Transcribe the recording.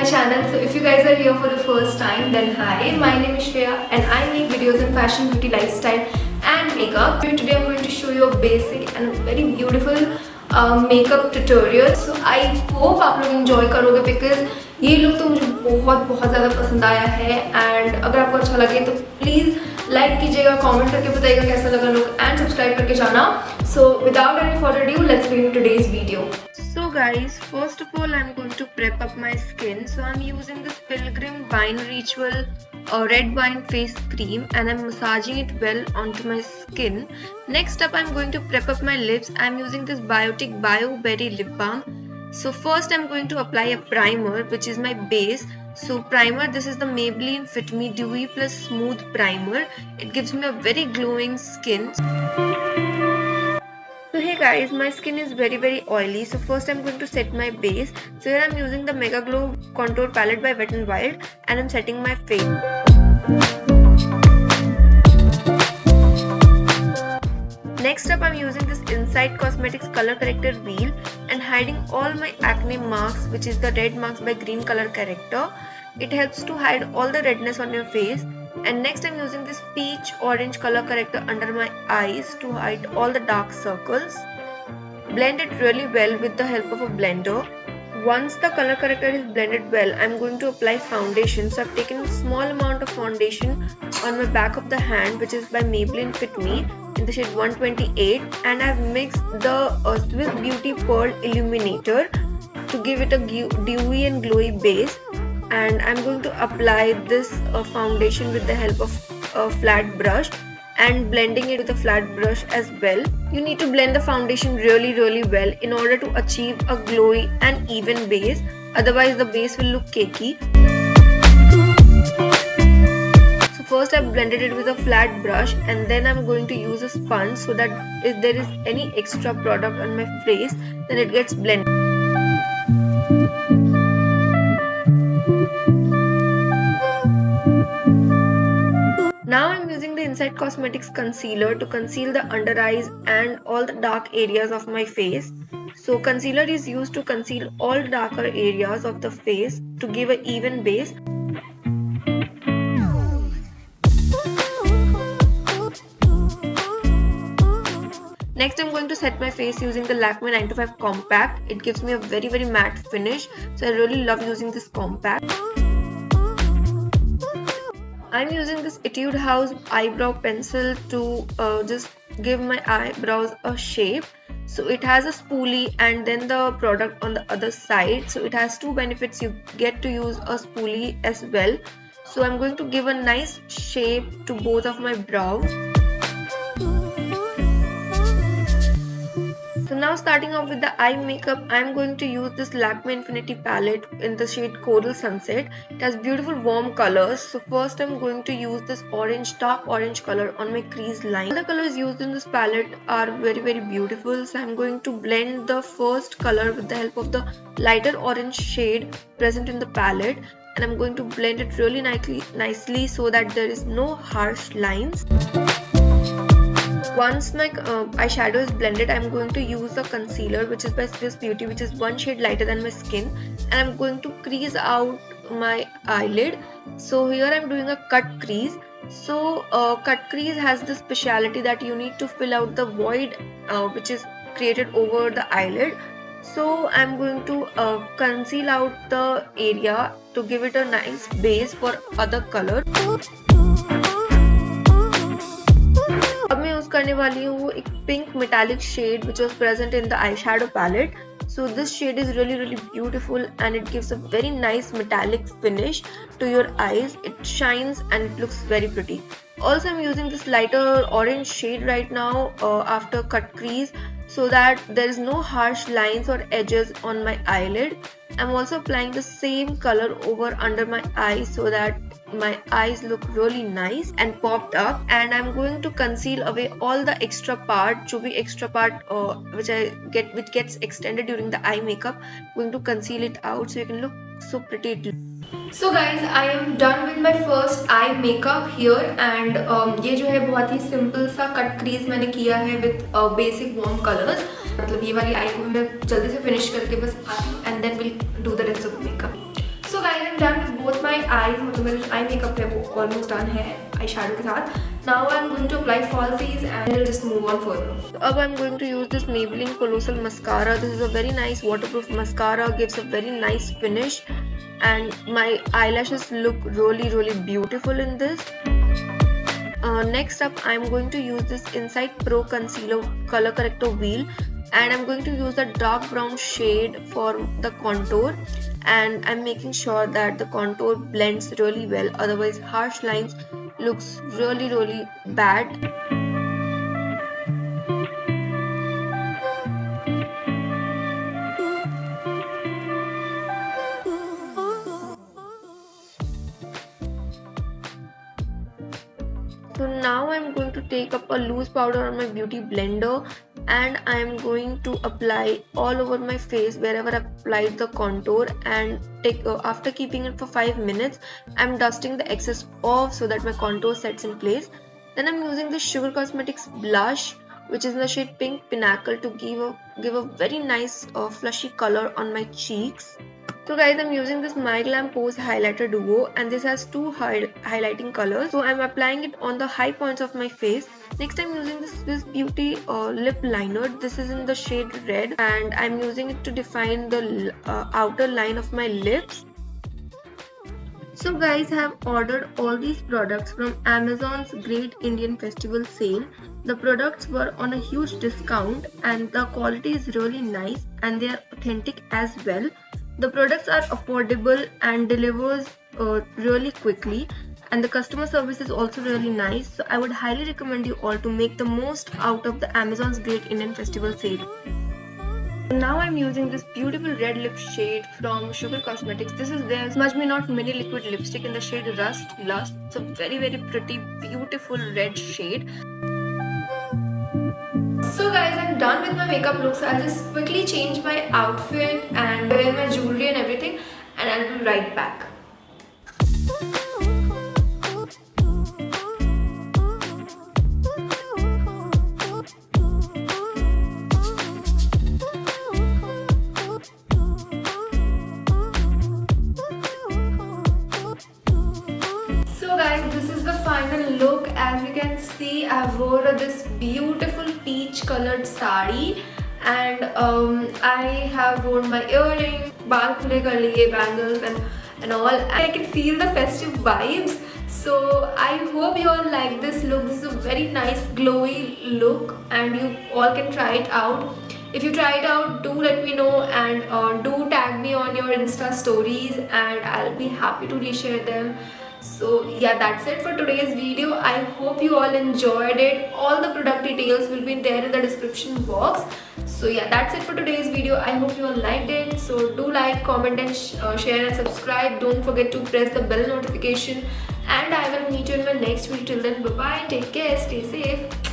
my channel. So if you guys are here for the first time, then hi, my name is Shreya and I make videos in fashion, beauty, lifestyle and makeup. Today I'm going to show you a basic and very beautiful makeup tutorial. So I hope आप लोग enjoy करोगे because ये look तो मुझे बहुत ज़्यादा पसंद आया है and अगर आपको अच्छा लगे तो please लाइक कीजिएगा, कमेंट करके बताइएगा कैसा लगा लुक एंड सब्सक्राइब करके जाना. So without any further ado, let's begin today's video. So guys, first of all I'm going to prep up my skin. So I'm using this Pilgrim Wine Ritual red wine face cream and I'm massaging it well onto my skin. Next up I'm going to prep up my lips. I'm using this Biotic Bio Berry lip balm. So first I'm going to apply a primer which is my base. So primer, this is the Maybelline Fit Me Dewy Plus Smooth Primer. It gives me a very glowing skin. So hey guys, my skin is very oily. So first I'm going to set my base. So here I'm using the Mega Glow Contour Palette by Wet n Wild and I'm setting my face. Next up I'm using this Inside Cosmetics Color Corrector Wheel and hiding all my acne marks, which is the red marks by Green Color Corrector. It helps to hide all the redness on your face. And next I'm using this Peach Orange Color Corrector under my eyes to hide all the dark circles. Blend it really well with the help of a blender. Once the color corrector is blended well, I'm going to apply foundation. So I've taken a small amount of foundation on my back of the hand, which is by Maybelline Fit Me in the shade 128, and I've mixed the Swiss Beauty Pearl Illuminator to give it a dewy and glowy base. And I'm going to apply this foundation with the help of a flat brush and blending it with a flat brush as well. You need to blend the foundation really well in order to achieve a glowy and even base, otherwise the base will look cakey. So first I blended it with a flat brush and then I'm going to use a sponge so that if there is any extra product on my face, then it gets blended. Now I'm using the Inside Cosmetics concealer to conceal the under eyes and all the dark areas of my face. So concealer is used to conceal all darker areas of the face to give an even base. Next I'm going to set my face using the Lakme 925 Compact. It gives me a very matte finish, so I really love using this compact. I'm using this Etude House eyebrow pencil to just give my eyebrows a shape. So it has a spoolie and then the product on the other side. So it has two benefits. You get to use a spoolie as well. So I'm going to give a nice shape to both of my brows. So now starting off with the eye makeup, I'm going to use this Lakme Infinity palette in the shade Coral Sunset. It has beautiful warm colors. So first I'm going to use this dark orange color on my crease line. All the colors used in this palette are very beautiful. So I'm going to blend the first color with the help of the lighter orange shade present in the palette. And I'm going to blend it really nicely so that there is no harsh lines. Once my eyeshadow is blended, I'm going to use the concealer which is by Swiss Beauty, which is one shade lighter than my skin, and I'm going to crease out my eyelid. So here I'm doing a cut crease. So cut crease has the speciality that you need to fill out the void which is created over the eyelid. So I'm going to conceal out the area to give it a nice base for other color. अब मैं use करने वाली हूँ वो एक pink metallic shade which was present in the eyeshadow palette. So this shade is really beautiful and it gives a very nice metallic finish to your eyes. It shines and it looks very pretty. Also I'm using this lighter orange shade right now after cut crease so that there is no harsh lines or edges on my eyelid. I'm also applying the same color over under my eyes so that my eyes look really nice and popped up, and I'm going to conceal away all the extra part, which gets extended during the eye makeup. I'm going to conceal it out so you can look so pretty. So guys, I am done with my first eye makeup here and ये जो है बहुत ही simple सा cut crease मैंने किया है with basic warm colors. मतलब ये वाली आई को मैं जल्दी से फिनिश करके बस आती हूँ and then we'll do the rest of the makeup. So So guys, I'm done with both my eyes. मतलब मेरा eye makeup है वो almost done है eyeshadow के साथ. Now I'm going to apply falsies and we'll just move on further. So अब I'm going to use this Maybelline Colossal Mascara. This is a very nice waterproof mascara, gives a very nice finish, and my eyelashes look really beautiful in this. Next up, I'm going to use this Insight Pro Concealer Color Corrector Wheel, and I'm going to use a dark brown shade for the contour, and I'm making sure that the contour blends really well, otherwise harsh lines looks really bad. So now I'm going to take up a loose powder on my beauty blender, and I'm going to apply all over my face wherever I applied the contour, and after keeping it for 5 minutes, I'm dusting the excess off so that my contour sets in place. Then I'm using the Sugar Cosmetics blush, which is in the shade Pink Pinnacle, to give a very nice flushy color on my cheeks. So guys, I'm using this My Glam Pose Highlighter Duo, and this has two highlighting colors. So I'm applying it on the high points of my face. Next, I'm using this Beauty lip liner. This is in the shade Red, and I'm using it to define the outer line of my lips. So guys, I have ordered all these products from Amazon's Great Indian Festival sale. The products were on a huge discount, and the quality is really nice, and they are authentic as well. The products are affordable and delivers really quickly, and the customer service is also really nice. So I would highly recommend you all to make the most out of the Amazon's Great Indian Festival sale. Now I'm using this beautiful red lip shade from Sugar Cosmetics. This is their Smudge Me Not Mini Liquid Lipstick in the shade Rust Lust. It's a very pretty, beautiful red shade. So guys, I'm done with my makeup look, so I'll just quickly change my outfit and wear my jewelry and everything, and I'll be right back. So guys, this is the final look. As you can see, I wore this beautiful peach colored sari, and I have worn my earrings, baal khule kar liye, bangles and all. I can feel the festive vibes. So I hope you all like this look. This is a very nice glowy look, and you all can try it out. If you try it out, do let me know, and do tag me on your Insta stories, and I'll be happy to reshare them. So yeah, that's it for today's video. I hope you all enjoyed it. All the product details will be there in the description box. So yeah, that's it for today's video. I hope you all liked it. So do like, comment and share and subscribe. Don't forget to press the bell notification, and I will meet you in my next video. Till then, bye bye, take care, stay safe.